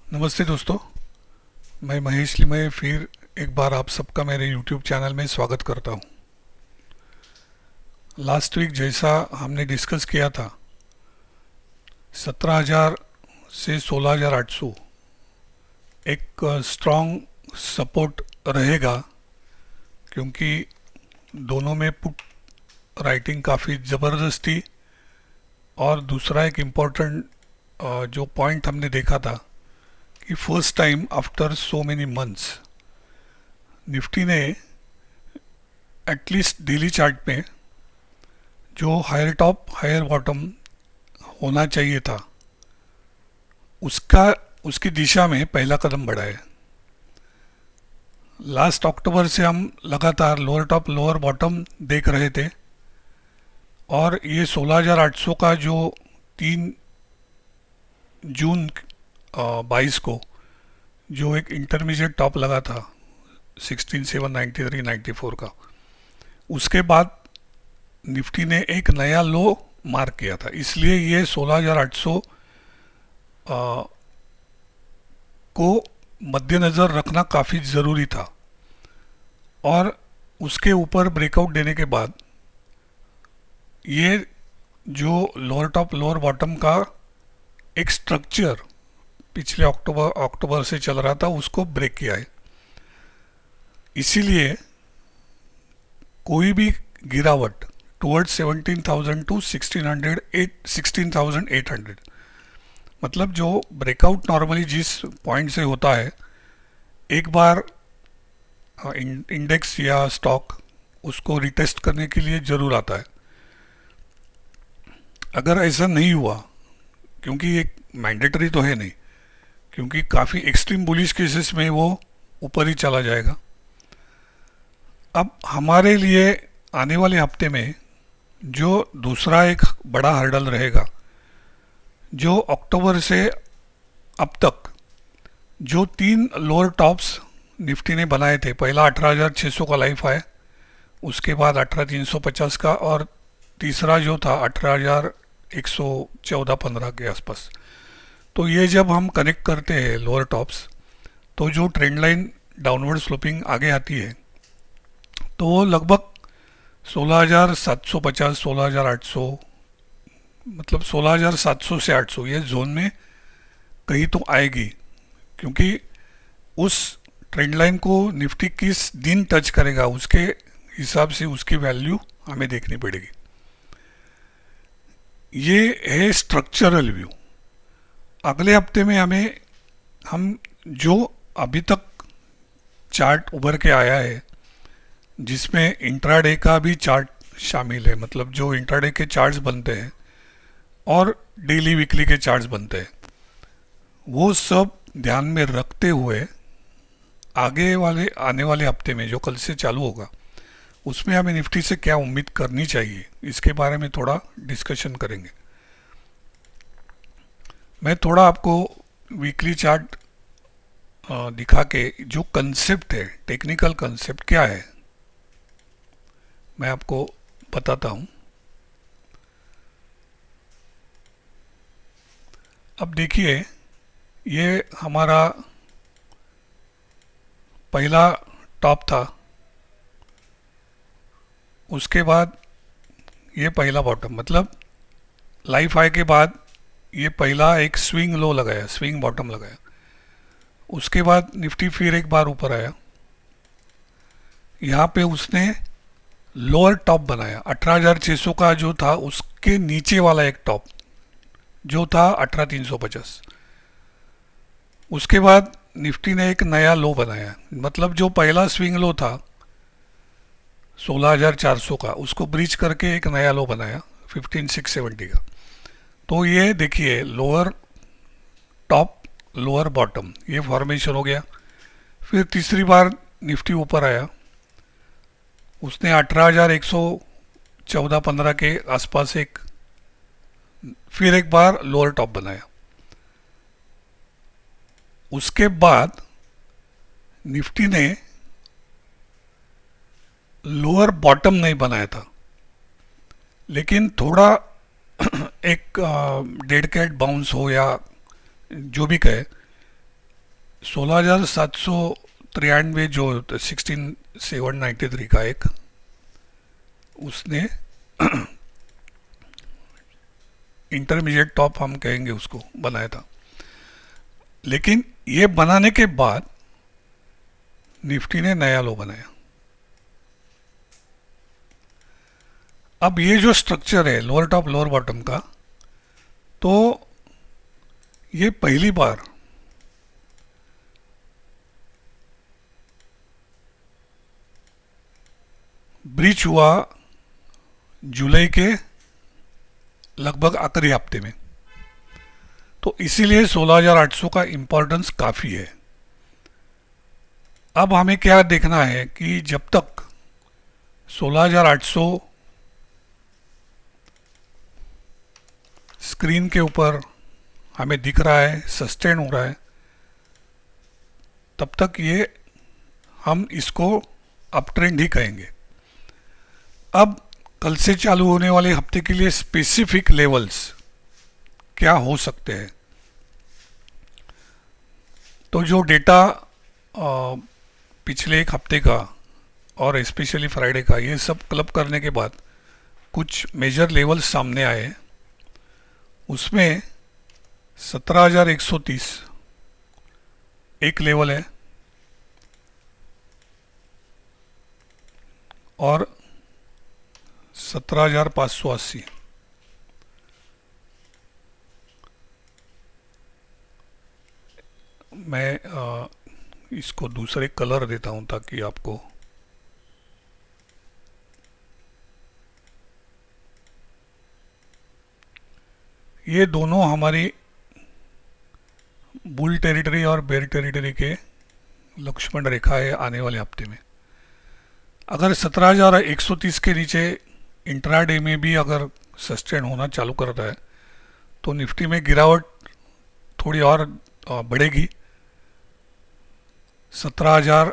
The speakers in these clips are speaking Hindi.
नमस्ते दोस्तों। मैं महेश लिमये फिर एक बार आप सबका मेरे YouTube चैनल में स्वागत करता हूँ। लास्ट वीक जैसा हमने डिस्कस किया था, 17,000 से 16,800 एक स्ट्रॉन्ग सपोर्ट रहेगा, क्योंकि दोनों में पुट राइटिंग काफ़ी ज़बरदस्त थी। और दूसरा एक इम्पोर्टेंट जो पॉइंट हमने देखा था कि first time after so many months Nifty ने एटलीस्ट डेली चार्ट में जो हायर टॉप हायर बॉटम होना चाहिए था, उसका उसकी दिशा में पहला कदम बढ़ा है। लास्ट अक्टूबर से हम लगातार लोअर टॉप लोअर बॉटम देख रहे थे, और ये 16,800 का जो 3 जून 22 को जो एक इंटरमीडिएट टॉप लगा था 16,793.94 का, उसके बाद निफ्टी ने एक नया लो मार्क किया था। इसलिए ये 16,800 को मद्देनज़र रखना काफ़ी ज़रूरी था। और उसके ऊपर ब्रेकआउट देने के बाद ये जो लोअर टॉप लोअर बॉटम का एक स्ट्रक्चर पिछले अक्टूबर से चल रहा था, उसको ब्रेक किया है। इसीलिए कोई भी गिरावट टुवर्ड्स 17,000 टू 16,800, मतलब जो ब्रेकआउट नॉर्मली जिस पॉइंट से होता है, एक बार इंडेक्स या स्टॉक उसको रिटेस्ट करने के लिए ज़रूर आता है। अगर ऐसा नहीं हुआ, क्योंकि एक मैंडेटरी तो है नहीं, क्योंकि काफ़ी एक्सट्रीम बुलिश केसेस में वो ऊपर ही चला जाएगा। अब हमारे लिए आने वाले हफ्ते में जो दूसरा एक बड़ा हर्डल रहेगा, जो अक्टूबर से अब तक जो 3 लोअर टॉप्स निफ्टी ने बनाए थे, पहला 18,600 का लाइफ हाई, उसके बाद 18,350 का, और तीसरा जो था 18,114-15 के आसपास। तो ये जब हम कनेक्ट करते हैं लोअर टॉप्स, तो जो ट्रेंड लाइन डाउनवर्ड स्लोपिंग आगे आती है, तो वो लगभग 16,750 16,800, मतलब 16,700 से 800 ये जोन में कहीं तो आएगी। क्योंकि उस ट्रेंड लाइन को निफ्टी किस दिन टच करेगा, उसके हिसाब से उसकी वैल्यू हमें देखनी पड़ेगी। ये है स्ट्रक्चरल व्यू। अगले हफ्ते में हम जो अभी तक चार्ट उभर के आया है, जिसमें इंट्राडे का भी चार्ट शामिल है, मतलब जो इंट्राडे के चार्ट्स बनते हैं और डेली वीकली के चार्ट्स बनते हैं, वो सब ध्यान में रखते हुए आने वाले हफ्ते में जो कल से चालू होगा, उसमें हमें निफ्टी से क्या उम्मीद करनी चाहिए, इसके बारे में थोड़ा डिस्कशन करेंगे। मैं थोड़ा आपको वीकली चार्ट दिखा के जो कंसेप्ट है, टेक्निकल कंसेप्ट क्या है, मैं आपको बताता हूँ। अब देखिए, ये हमारा पहला टॉप था, उसके बाद ये पहला बॉटम, मतलब लाइफ हाई के बाद ये पहला एक स्विंग लो लगाया, स्विंग बॉटम लगाया। उसके बाद निफ्टी फिर एक बार ऊपर आया, यहाँ पे उसने लोअर टॉप बनाया 18,600 का जो था, उसके नीचे वाला एक टॉप जो था 18,350। उसके बाद निफ्टी ने एक नया लो बनाया, मतलब जो पहला स्विंग लो था 16,400 का, उसको ब्रीच करके एक नया लो बनाया 15,670 का। तो ये देखिए, लोअर टॉप लोअर बॉटम ये फॉर्मेशन हो गया। फिर तीसरी बार निफ्टी ऊपर आया, उसने 18,114-15 के आसपास फिर एक बार लोअर टॉप बनाया। उसके बाद निफ्टी ने लोअर बॉटम नहीं बनाया था, लेकिन थोड़ा एक डेड कैट बाउंस हो या जो भी कहे, 16,793 जो 16,793 का एक उसने इंटरमीडिएट टॉप हम कहेंगे उसको बनाया था। लेकिन ये बनाने के बाद निफ्टी ने नया लो बनाया। अब ये जो स्ट्रक्चर है लोअर टॉप लोअर बॉटम का, तो ये पहली बार ब्रीच हुआ जुलाई के लगभग आखिरी हफ्ते में। तो इसीलिए 16,800 का इंपॉर्टेंस काफ़ी है। अब हमें क्या देखना है कि जब तक 16,800 स्क्रीन के ऊपर हमें दिख रहा है, सस्टेन हो रहा है, तब तक ये हम इसको अप ट्रेंड ही कहेंगे। अब कल से चालू होने वाले हफ्ते के लिए स्पेसिफिक लेवल्स क्या हो सकते हैं, तो जो डेटा पिछले एक हफ्ते का और स्पेशली फ्राइडे का ये सब क्लब करने के बाद कुछ मेजर लेवल्स सामने आए। उसमें 17,130 एक लेवल है और 17,580। मैं इसको दूसरे कलर देता हूं ताकि आपको ये दोनों हमारी बुल टेरिटरी और बेयर टेरिटरी के लक्ष्मण रेखा है आने वाले हफ्ते में। अगर 17,130 के नीचे इंट्राडे में भी अगर सस्टेन होना चालू करता है तो निफ्टी में गिरावट थोड़ी और बढ़ेगी। 17,000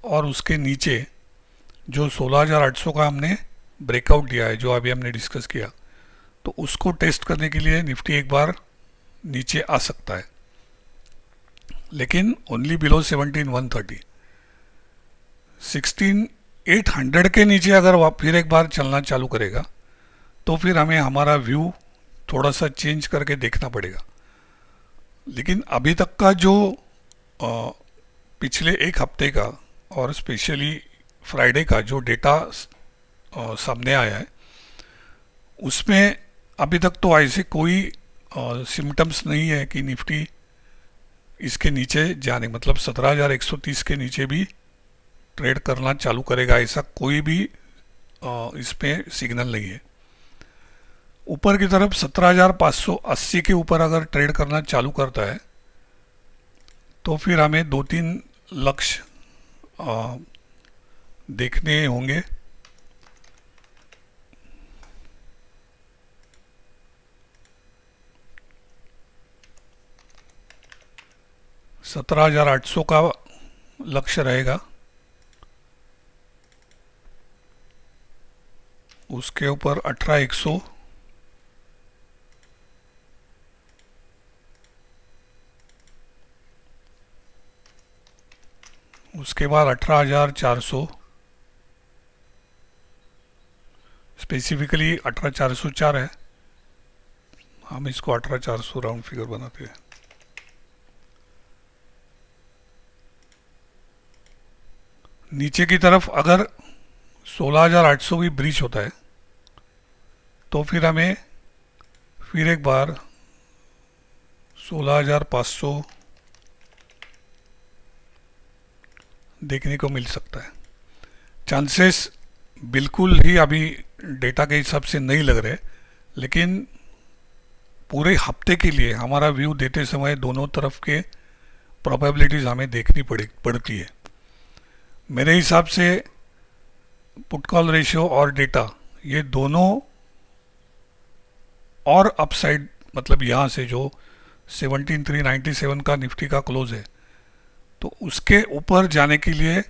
और उसके नीचे जो 16,800 का हमने ब्रेकआउट दिया है, जो अभी हमने डिस्कस किया, तो उसको टेस्ट करने के लिए निफ्टी एक बार नीचे आ सकता है, लेकिन ओनली बिलो 17,130। 16,800 के नीचे अगर फिर एक बार चलना चालू करेगा तो फिर हमें हमारा व्यू थोड़ा सा चेंज करके देखना पड़ेगा। लेकिन अभी तक का जो पिछले एक हफ्ते का और स्पेशली फ्राइडे का जो डेटा सामने आया है, उसमें अभी तक तो ऐसे कोई सिम्टम्स नहीं है कि निफ्टी इसके नीचे जाने, मतलब 17,130 के नीचे भी ट्रेड करना चालू करेगा, ऐसा कोई भी इसमें सिग्नल नहीं है। ऊपर की तरफ 17,580 के ऊपर अगर ट्रेड करना चालू करता है तो फिर हमें 2-3 लक्ष्य देखने होंगे। $17,800 का लक्ष्य रहेगा, उसके ऊपर 18,100, उसके बाद 18,400, स्पेसिफिकली 18,404 है, हम इसको 18,400 राउंड फिगर बनाते हैं। नीचे की तरफ अगर 16,800 भी ब्रीच होता है तो फिर हमें फिर एक बार 16,500 देखने को मिल सकता है। चांसेस बिल्कुल ही अभी डेटा के हिसाब से नहीं लग रहे, लेकिन पूरे हफ्ते के लिए हमारा व्यू देते समय दोनों तरफ के प्रोबेबिलिटीज़ हमें देखनी पड़ती है। मेरे हिसाब से पुट कॉल रेशियो और डेटा ये दोनों और अपसाइड, मतलब यहाँ से जो 17,397 का निफ्टी का क्लोज है, तो उसके ऊपर जाने के लिए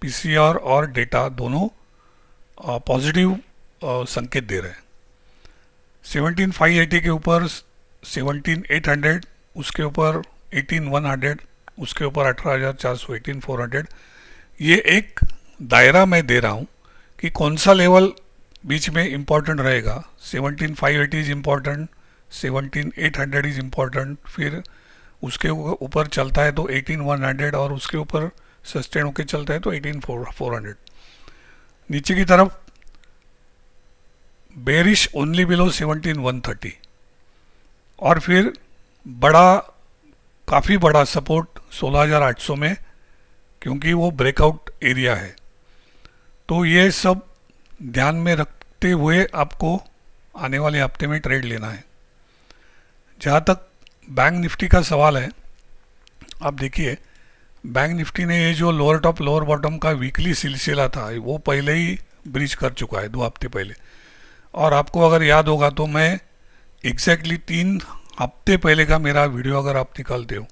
पीसीआर और डेटा दोनों पॉजिटिव संकेत दे रहे हैं। 17,580 के ऊपर 17,800, उसके ऊपर 18,100, उसके ऊपर 18,400, 18,400। ये एक दायरा मैं दे रहा हूँ कि कौन सा लेवल बीच में इम्पोर्टेंट रहेगा। 17,580 इज इम्पोर्टेंट, 17,800 इज इम्पोर्टेंट, फिर उसके ऊपर चलता है तो 18,100, और उसके ऊपर सस्टेन होके चलता है तो 18,400। नीचे की तरफ बेरिश ओनली बिलो 17,130, और फिर काफ़ी बड़ा सपोर्ट 16,800 में, क्योंकि वो ब्रेकआउट एरिया है। तो ये सब ध्यान में रखते हुए आपको आने वाले हफ्ते में ट्रेड लेना है। जहाँ तक बैंक निफ्टी का सवाल है, आप देखिए बैंक निफ्टी ने ये जो लोअर टॉप लोअर बॉटम का वीकली सिलसिला था वो पहले ही ब्रीच कर चुका है 2 हफ्ते पहले। और आपको अगर याद होगा तो मैं एग्जैक्टली 3 हफ्ते पहले का मेरा वीडियो अगर आप निकालते हो,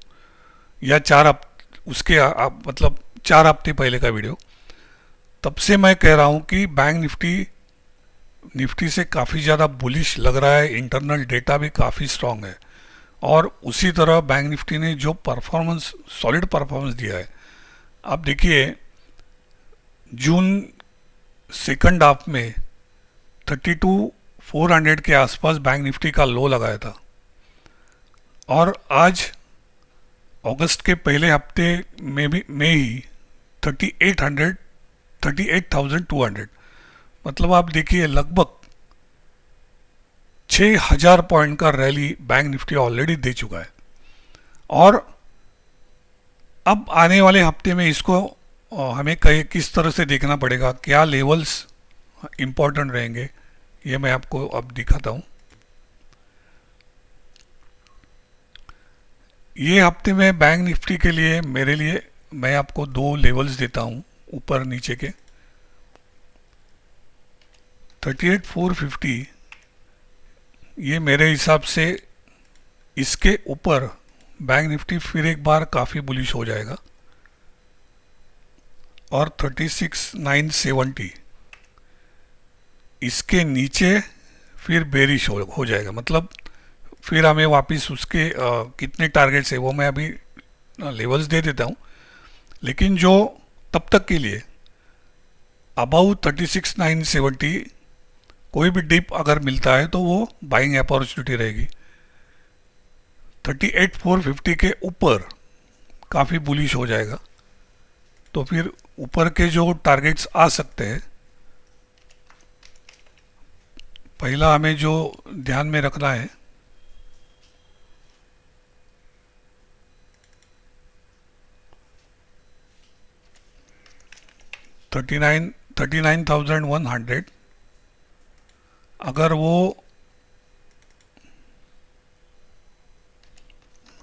या 4 हफ्ते उसके मतलब 4 हफ्ते पहले का वीडियो, तब से मैं कह रहा हूँ कि बैंक निफ्टी से काफ़ी ज़्यादा बुलिश लग रहा है। इंटरनल डेटा भी काफ़ी स्ट्रांग है, और उसी तरह बैंक निफ्टी ने जो परफॉर्मेंस, सॉलिड परफॉर्मेंस दिया है। आप देखिए जून सेकंड हाफ में 32,400 के आसपास बैंक निफ्टी का लो लगाया था, और आज अगस्त के पहले हफ्ते में ही 38,200, मतलब आप देखिए लगभग 6,000 पॉइंट का रैली बैंक निफ्टी ऑलरेडी दे चुका है। और अब आने वाले हफ्ते में इसको हमें किस तरह से देखना पड़ेगा, क्या लेवल्स इम्पोर्टेंट रहेंगे, ये मैं आपको अब दिखाता हूँ। ये हफ्ते में बैंक निफ्टी के लिए मेरे लिए मैं आपको 2 लेवल्स देता हूँ ऊपर नीचे के। 38,450, ये मेरे हिसाब से इसके ऊपर बैंक निफ्टी फिर एक बार काफ़ी बुलिश हो जाएगा, और 36,970 इसके नीचे फिर बेरिश हो जाएगा। मतलब फिर हमें वापस उसके कितने टारगेट्स है वो मैं अभी लेवल्स दे देता हूँ, लेकिन जो तब तक के लिए अबाउ 36,970 कोई भी डिप अगर मिलता है तो वो बाइंग अपॉर्चुनिटी रहेगी। 38,450 के ऊपर काफ़ी बुलिश हो जाएगा, तो फिर ऊपर के जो टारगेट्स आ सकते हैं, पहला हमें जो ध्यान में रखना है, $39,100, अगर वो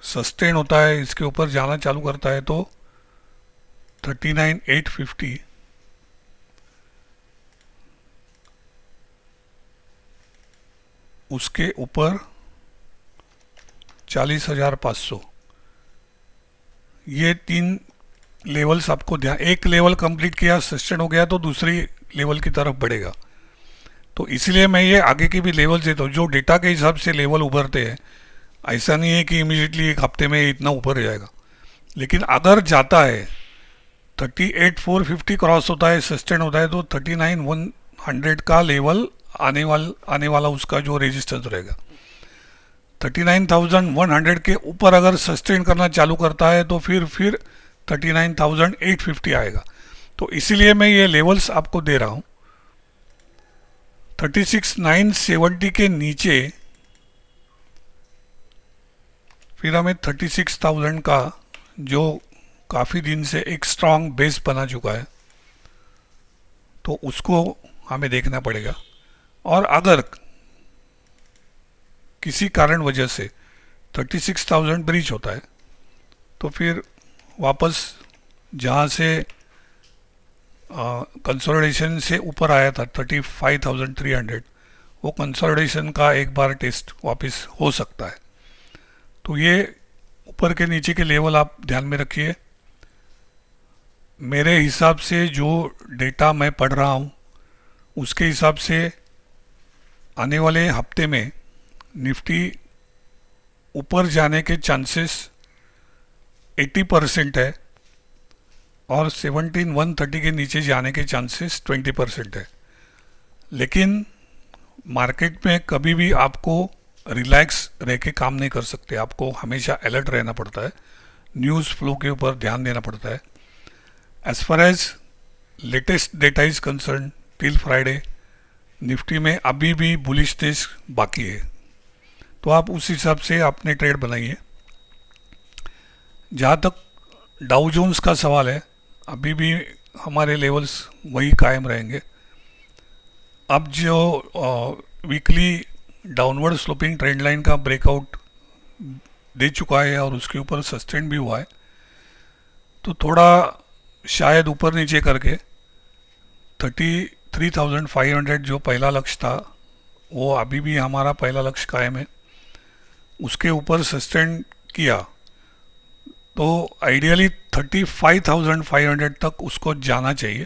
सस्टेन होता है, इसके ऊपर जाना चालू करता है, तो 39,850 उसके ऊपर 40,500, ये 3 लेवल्स आपको ध्यान। एक लेवल कंप्लीट किया, सस्टेन हो गया, तो दूसरी लेवल की तरफ बढ़ेगा। तो इसलिए मैं ये आगे की भी लेवल देता हूँ, जो डेटा के हिसाब से लेवल उभरते हैं। ऐसा नहीं है कि इमीडिएटली एक हफ्ते में इतना ऊपर जाएगा, लेकिन अगर जाता है 38,450 क्रॉस होता है, सस्टेन होता है, तो 39,100 का लेवल आने वाला उसका जो रेजिस्टेंस रहेगा। 39,100 के ऊपर अगर सस्टेन करना चालू करता है तो फिर 39,850 आएगा। तो इसीलिए मैं ये लेवल्स आपको दे रहा हूँ। 36,970 के नीचे फिर हमें 36,000 का, जो काफ़ी दिन से एक स्ट्रांग बेस बना चुका है, तो उसको हमें देखना पड़ेगा। और अगर किसी कारण वजह से 36,000 ब्रीच होता है, तो फिर वापस जहाँ से कंसोलिडेशन से ऊपर आया था 35,300, वो कंसोलिडेशन का एक बार टेस्ट वापस हो सकता है। तो ये ऊपर के नीचे के लेवल आप ध्यान में रखिए। मेरे हिसाब से जो डेटा मैं पढ़ रहा हूँ उसके हिसाब से आने वाले हफ्ते में निफ्टी ऊपर जाने के चांसेस 80% है और 17,130 के नीचे जाने के चांसेस 20% है। लेकिन मार्केट में कभी भी आपको रिलैक्स रह के काम नहीं कर सकते, आपको हमेशा अलर्ट रहना पड़ता है, न्यूज़ फ्लो के ऊपर ध्यान देना पड़ता है। As far as latest data is concern till Friday, Nifty में अभी भी बुलिशनेस बाकी है, तो आप उस हिसाब से अपने ट्रेड बनाइए। जहाँ तक डाउ जोन्स का सवाल है, अभी भी हमारे लेवल्स वही कायम रहेंगे। अब जो weekly downward sloping trend line का ब्रेकआउट दे चुका है और उसके ऊपर सस्टेन भी हुआ है, तो थोड़ा शायद ऊपर नीचे करके 33,500 जो पहला लक्ष्य था वो अभी भी हमारा पहला लक्ष्य कायम है, उसके ऊपर सस्टेन किया तो आइडियली 35,500 तक उसको जाना चाहिए।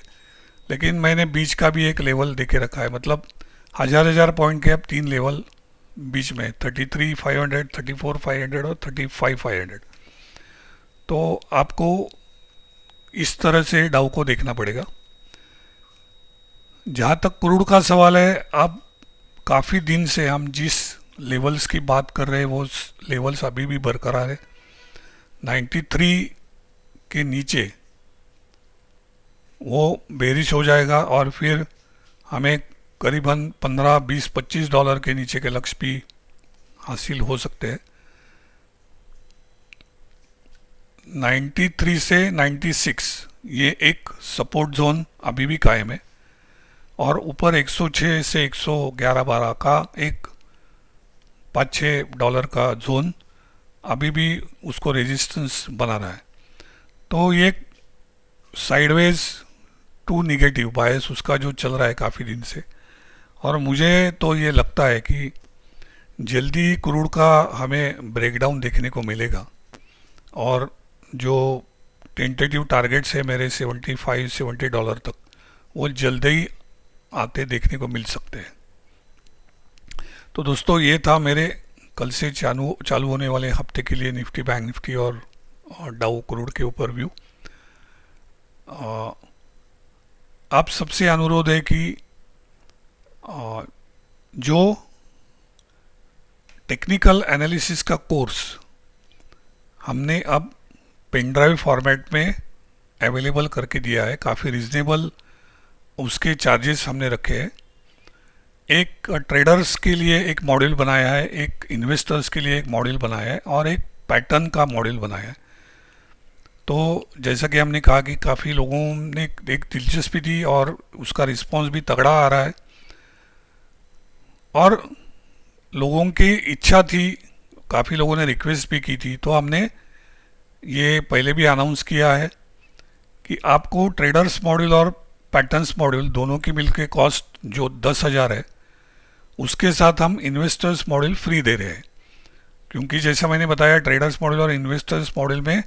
लेकिन मैंने बीच का भी एक लेवल देके रखा है, मतलब हजार पॉइंट के अब 3 लेवल बीच में 33,500, 34,500 और 35,500। तो आपको इस तरह से डाउ को देखना पड़ेगा। जहाँ तक क्रूड का सवाल है, अब काफ़ी दिन से हम जिस लेवल्स की बात कर रहे हैं वो लेवल्स अभी भी बरकरार है। 93 के नीचे वो बेरिश हो जाएगा और फिर हमें करीबन 15, 20, 25 डॉलर के नीचे के लक्ष्य भी हासिल हो सकते हैं। 93 से 96 ये एक सपोर्ट जोन अभी भी कायम है और ऊपर 106 से 111-12 का एक 5-6 डॉलर का जोन अभी भी उसको रेजिस्टेंस बना रहा है। तो ये साइडवेज टू निगेटिव बायस उसका जो चल रहा है काफ़ी दिन से, और मुझे तो ये लगता है कि जल्दी क्रूड का हमें ब्रेकडाउन देखने को मिलेगा और जो टेंटेटिव टारगेट्स है मेरे 75-70 डॉलर तक, वो जल्दी ही आते देखने को मिल सकते हैं। तो दोस्तों, ये था मेरे कल से चालू होने वाले हफ्ते के लिए निफ्टी, बैंक निफ्टी और डाउ क्रूड के ऊपर व्यू। आप सबसे अनुरोध है कि जो टेक्निकल एनालिसिस का कोर्स हमने अब पेन ड्राइव फॉर्मेट में अवेलेबल करके दिया है, काफ़ी रिजनेबल उसके चार्जेस हमने रखे हैं। एक ट्रेडर्स के लिए एक मॉड्यूल बनाया है, एक इन्वेस्टर्स के लिए एक मॉड्यूल बनाया है और एक पैटर्न का मॉड्यूल बनाया है। तो जैसा कि हमने कहा कि काफ़ी लोगों ने एक दिलचस्पी दी और उसका रिस्पांस भी तगड़ा आ रहा है और लोगों की इच्छा थी, काफ़ी लोगों ने रिक्वेस्ट भी की थी, तो हमने ये पहले भी अनाउंस किया है कि आपको ट्रेडर्स मॉड्यूल और पैटर्न्स मॉड्यूल दोनों की मिलके कॉस्ट जो 10,000 है, उसके साथ हम इन्वेस्टर्स मॉड्यूल फ्री दे रहे हैं। क्योंकि जैसा मैंने बताया, ट्रेडर्स मॉड्यूल और इन्वेस्टर्स मॉड्यूल में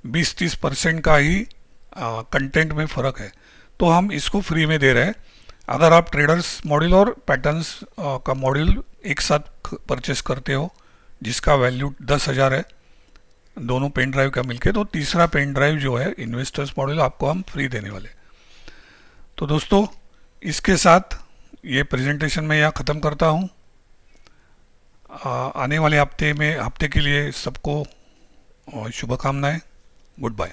20-30% का ही कंटेंट में फ़र्क है, तो हम इसको फ्री में दे रहे हैं। अगर आप ट्रेडर्स मॉड्यूल और पैटर्न्स का मॉड्यूल एक साथ परचेस करते हो जिसका वैल्यू 10,000 है दोनों पेन ड्राइव का मिलके, तो तीसरा पेन ड्राइव जो है इन्वेस्टर्स मॉड्यूल आपको हम फ्री देने वाले। तो दोस्तों, इसके साथ ये प्रेजेंटेशन मैं यहाँ ख़त्म करता हूँ। आने वाले हफ्ते के लिए सबको शुभकामनाएं। Good bye.